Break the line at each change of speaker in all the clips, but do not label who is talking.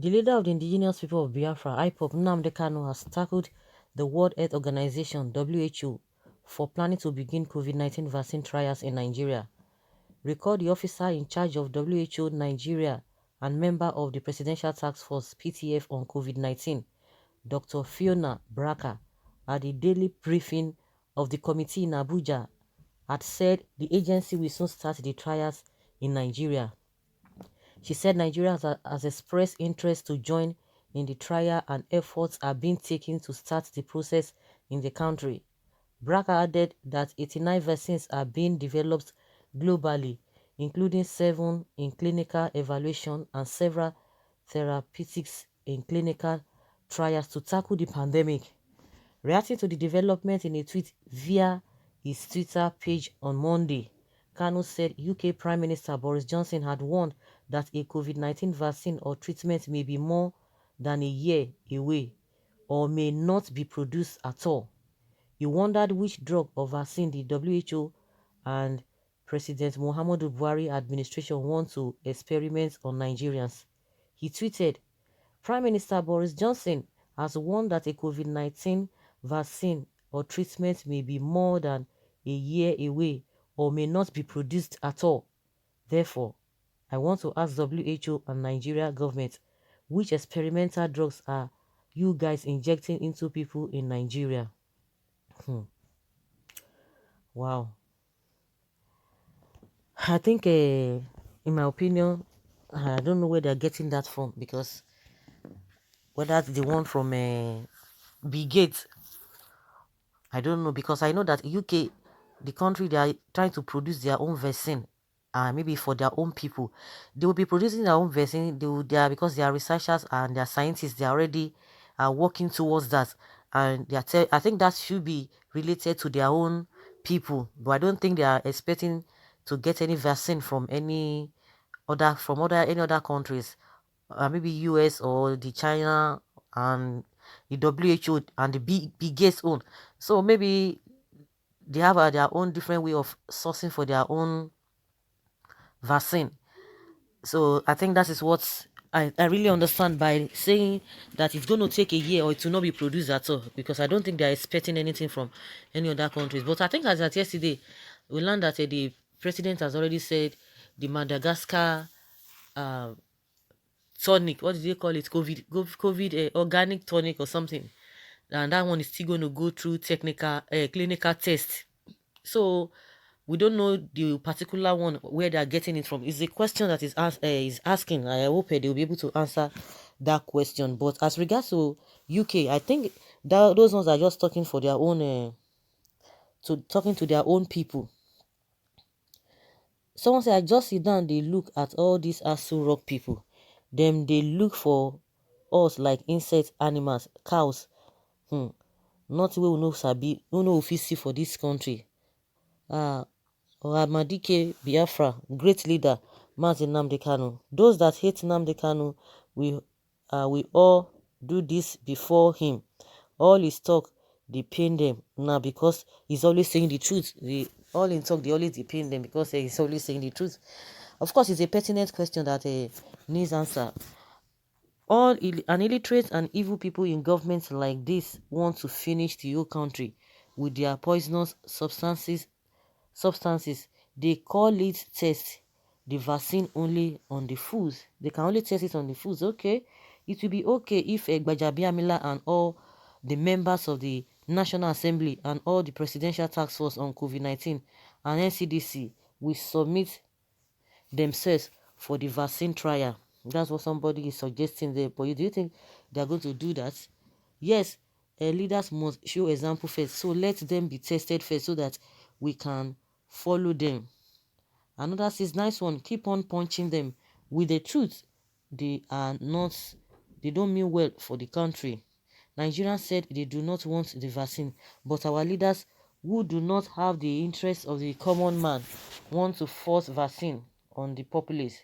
The leader of the indigenous people of Biafra, IPOB Nnamdi Kanu, has tackled the World Health Organization (WHO) for planning to begin COVID-19 vaccine trials in Nigeria. Recall the officer in charge of WHO Nigeria and member of the Presidential Task Force (PTF) on COVID-19, Dr. Fiona Braka, at the daily briefing of the committee in Abuja, had said the agency will soon start the trials in Nigeria. She said Nigeria has expressed interest to join in the trial and efforts are being taken to start the process in the country. Braka added that 89 vaccines are being developed globally, including 7 in clinical evaluation and several therapeutics in clinical trials to tackle the pandemic. Reacting to the development in a tweet via his Twitter page on Monday, Kanu said UK Prime Minister Boris Johnson had warned that a COVID-19 vaccine or treatment may be more than a year away or may not be produced at all. He wondered which drug or vaccine the WHO and President Muhammadu Buhari administration want to experiment on Nigerians. He tweeted, Prime Minister Boris Johnson has warned that a COVID-19 vaccine or treatment may be more than a year away or may not be produced at all. Therefore, I want to ask WHO and Nigeria government, which experimental drugs are you guys injecting into people in Nigeria? Wow. I think, in my opinion, I don't know where they're getting that from, because whether that's the one from Bill Gates, I don't know, because I know that UK, the country, they are trying to produce their own vaccine, maybe for their own people. They will be producing their own vaccine. They are, because they are researchers and they are scientists. They are already working towards that, and they are I think that should be related to their own people. But I don't think they are expecting to get any vaccine from any any other countries, maybe US or the China and the WHO and the biggest own. So maybe they have their own different way of sourcing for their own vaccine. So I think that is what I really understand by saying that it's going to take a year or it will not be produced at all, because I don't think they're expecting anything from any other countries. But I think as at yesterday, we learned that the president has already said the Madagascar uh, tonic, what did they call it, COVID organic tonic or something, and that one is still going to go through clinical test. So we don't know the particular one where they are getting it from. It's a question that is asking. I hope they'll be able to answer that question. But as regards to UK, I think that those ones are just talking for their own talking to their own people. Someone said, I just sit down, they look at all these Asu Rock people. Them, they look for us like insect animals, cows. Not we will know sabi, we know see for this country. Ramadike Biafra, great leader, Mazi Nnamdi Kanu. Those that hate Nnamdi Kanu, we all do this before him. All his talk, they pain them now, because he's always saying the truth. All in talk, they always pain them because he's always saying the truth. Of course, it's a pertinent question that needs answer. All an illiterate and evil people in governments like this want to finish the whole country with their poisonous substances. They call it test the vaccine only on the foods. They can only test it on the foods. Okay, it will be okay if Gbajabiamila and all the members of the National Assembly and all the Presidential Task Force on COVID-19 and NCDC will submit themselves for the vaccine trial. That's what somebody is suggesting there. But do you think they're going to do that? Yes, leaders must show example first. So let them be tested first so that we can follow them. Another says, nice one, keep on punching them with the truth. They don't mean well for the country. Nigerians said they do not want the vaccine, but our leaders who do not have the interest of the common man want to force vaccine on the populace.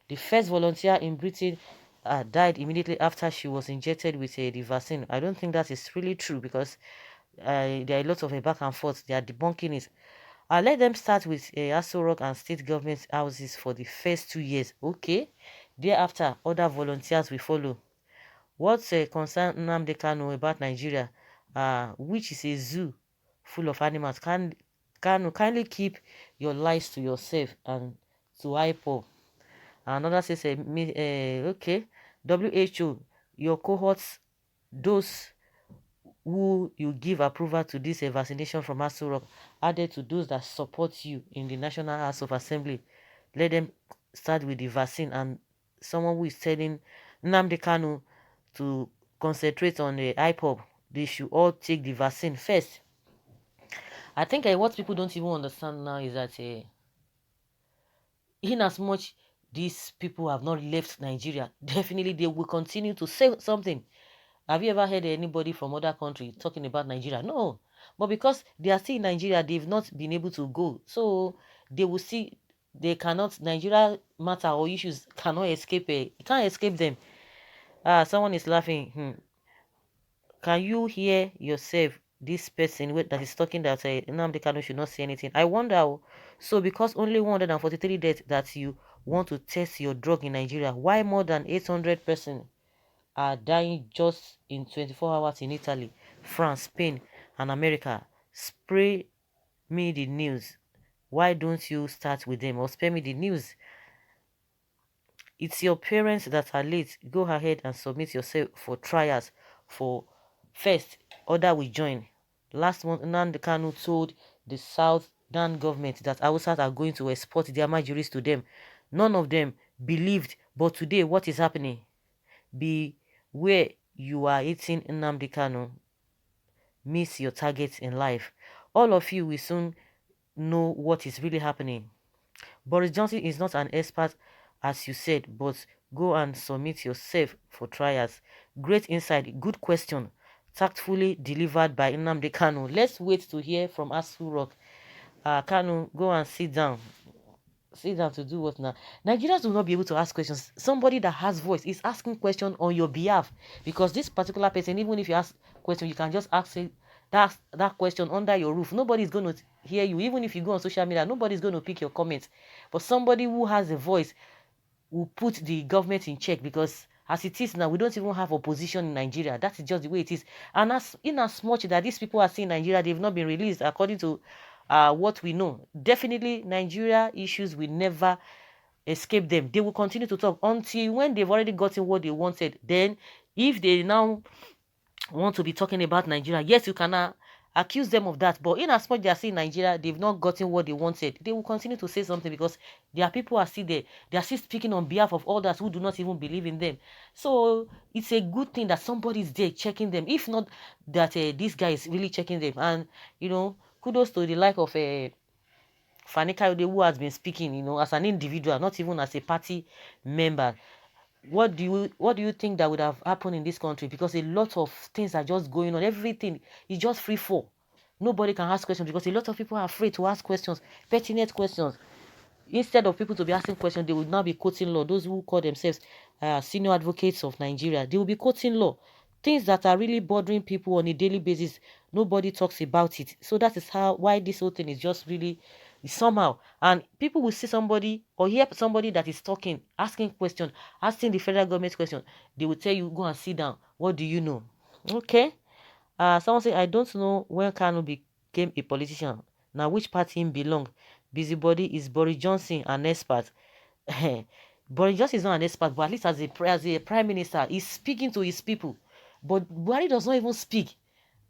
The first volunteer in Britain died immediately after she was injected with the vaccine. I don't think that is really true, because there are a lot of back and forth. They are debunking it. Let them start with Aso Rock and state government houses for the first 2 years. Okay. Thereafter, other volunteers will follow. What's concern Nnamdi Kanu about Nigeria, which is a zoo full of animals? Kanu, kindly keep your lies to yourself and to IPOB. Another says, okay, WHO, your cohorts, those who you give approval to this vaccination from Aso Rock, added to those that support you in the National House of Assembly. Let them start with the vaccine. And someone who is telling Nnamdi Kanu to concentrate on the IPOB, they should all take the vaccine first. I think what people don't even understand now is that in as much these people have not left Nigeria, definitely they will continue to say something. Have you ever heard anybody from other country talking about Nigeria? No. But because they are still in Nigeria, they've not been able to go. So they will see they cannot, Nigeria matter or issues cannot escape. You can't escape them. Someone is laughing. Can you hear yourself? This person that is talking that Nnamdi Kanu should not say anything. I wonder. So because only 143 deaths that you want to test your drug in Nigeria, why more than 800 persons are dying just in 24 hours in Italy, France, Spain, and America? Spray me the news. Why don't you start with them or spare me the news? It's your parents that are late. Go ahead and submit yourself for trials for first. Other will join. Last month, Nnamdi Kanu told the Southern government that Hausas are going to export their marjories to them. None of them believed. But today, what is happening? Be where you are eating Nnamdi Kanu. Miss your targets in life. All of you will soon know what is really happening. Boris Johnson is not an expert, as you said, but go and submit yourself for trials. Great insight, good question, tactfully delivered by Nnamdi Kanu. Let's wait to hear from Asu Rock. Kanu, go and sit down. Sit down to do what now? Nigerians will not be able to ask questions. Somebody that has voice is asking questions on your behalf, because this particular person, even if you ask question, you can just ask it, that question under your roof. Nobody's going to hear you. Even if you go on social media, nobody's going to pick your comments. But somebody who has a voice will put the government in check, because as it is now, we don't even have opposition in Nigeria. That is just the way it is. And as much that these people are seeing Nigeria, they've not been released according to what we know. Definitely, Nigeria issues will never escape them. They will continue to talk until when they've already gotten what they wanted. Then, if they now want to be talking about Nigeria, yes, you can accuse them of that. But in as much they are saying Nigeria, they've not gotten what they wanted, they will continue to say something, because their people are still there. They are still speaking on behalf of others who do not even believe in them. So it's a good thing that somebody is there checking them. If not that this guy is really checking them. And kudos to the like of Fani Kayode, who has been speaking, as an individual, not even as a party member. What do you think that would have happened in this country? Because a lot of things are just going on. Everything is just free fall. Nobody can ask questions because a lot of people are afraid to ask questions, pertinent questions. Instead of people to be asking questions, they will now be quoting law. Those who call themselves senior advocates of Nigeria, they will be quoting law. Things that are really bothering people on a daily basis, nobody talks about it. So that is why this whole thing is just really somehow. And people will see somebody or hear somebody that is talking, asking questions, asking the federal government question. They will tell you, go and sit down. What do you know? Okay. Someone say, I don't know when Kanu became a politician. Now, which party him belong? Busybody is Boris Johnson an expert? Boris Johnson is not an expert, but at least as a prime minister, he's speaking to his people. But Buhari does not even speak.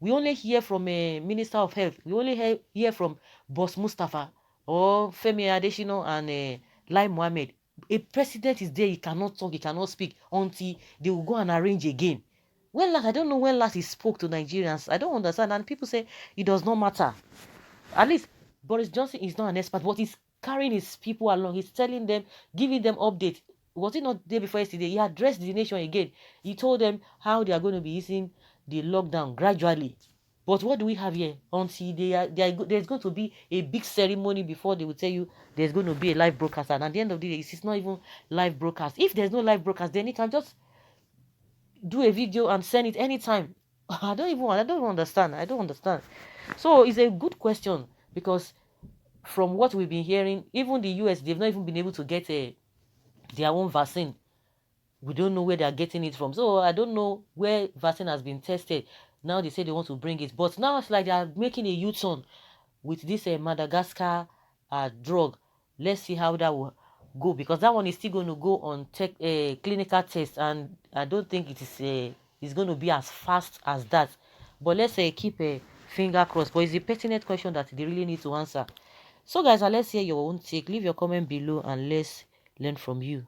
We only hear from a minister of health. We only hear from Boss Mustafa or Femi Adesina and Lai Mohammed. A president is there, he cannot talk, he cannot speak until they will go and arrange again. When last, I don't know when last he spoke to Nigerians. I don't understand. And people say it does not matter. At least Boris Johnson is not an expert, but he's carrying his people along. He's telling them, giving them updates. Was it not the day before yesterday? He addressed the nation again. He told them how they are going to be easing the lockdown gradually. But what do we have here? Until there's going to be a big ceremony before they will tell you there's going to be a live broadcast. And at the end of the day, it's not even live broadcast. If there's no live broadcast, then you can just do a video and send it anytime. I don't understand. I don't understand. So it's a good question, because from what we've been hearing, even the US, they've not even been able to get their own vaccine. We don't know where they are getting it from. So I don't know where vaccine has been tested. Now they say they want to bring it. But now it's like they are making a U-turn with this Madagascar drug. Let's see how that will go, because that one is still going to go on clinical tests, and I don't think it is it's going to be as fast as that. But let's keep a finger crossed. But it's a pertinent question that they really need to answer. So guys, let's hear your own take. Leave your comment below and let's learn from you.